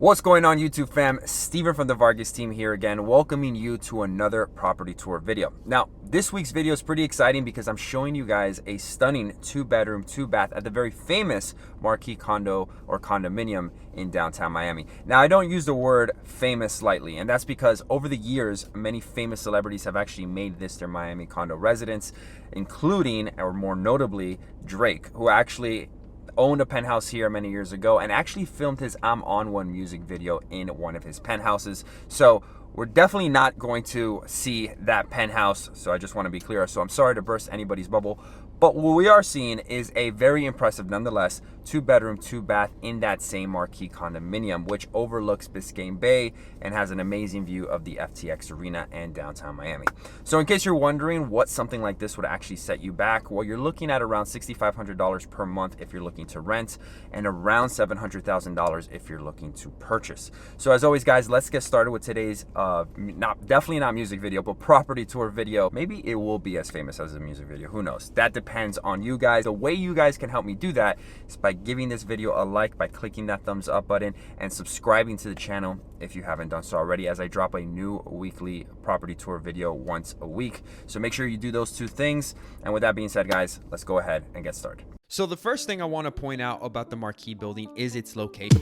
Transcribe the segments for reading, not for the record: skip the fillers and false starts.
What's going on, YouTube fam? Steven from the Vargas team here again, welcoming you to another property tour video. Now, this week's video is pretty exciting because I'm showing you guys a stunning 2-bedroom, 2-bath at the very famous Marquis condo or condominium in downtown Miami. Now, I don't use the word famous lightly, and that's because over the years, many famous celebrities have actually made this their Miami condo residence, including, or more notably, Drake, who actually owned a penthouse here many years ago and actually filmed his I'm on One music video in one of his penthouses. So we're definitely not going to see that penthouse, so I just want to be clear. So I'm sorry to burst anybody's bubble, but what we are seeing is a very impressive, nonetheless, 2-bedroom, 2-bath in that same Marquis condominium, which overlooks Biscayne Bay and has an amazing view of the FTX Arena and downtown Miami. So in case you're wondering what something like this would actually set you back, well, you're looking at around $6,500 per month if you're looking to rent, and around $700,000 if you're looking to purchase. So as always, guys, let's get started with today's definitely not music video, but property tour video. Maybe it will be as famous as a music video, who knows? That depends on you guys. The way you guys can help me do that is by giving this video a like, by clicking that thumbs up button, and subscribing to the channel if you haven't done so already, as I drop a new weekly property tour video once a week. So make sure you do those two things. And with that being said, guys, let's go ahead and get started. So the first thing I want to point out about the Marquis building is its location.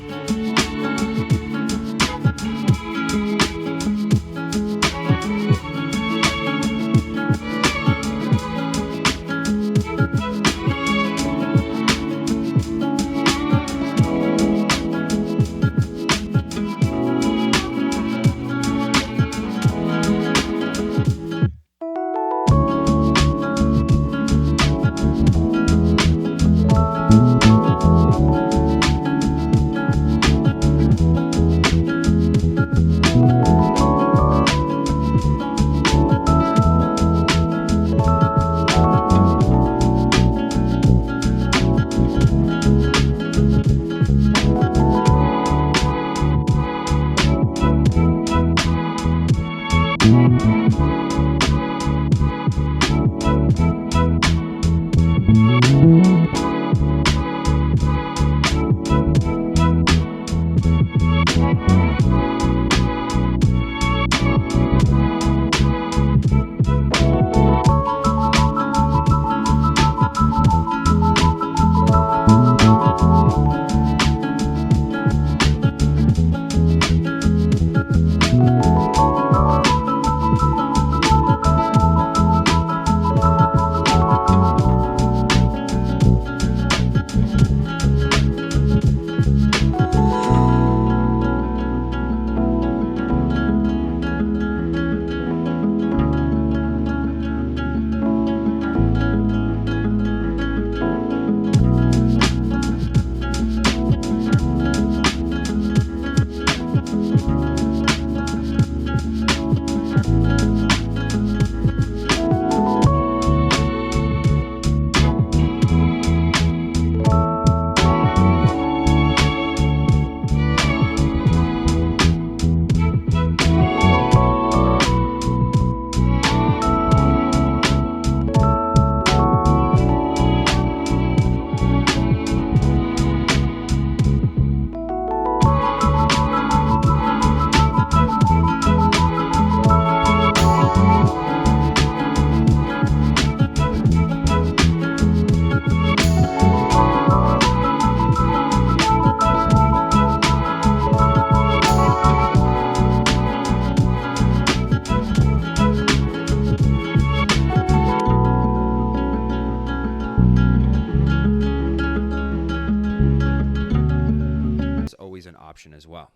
An option as well.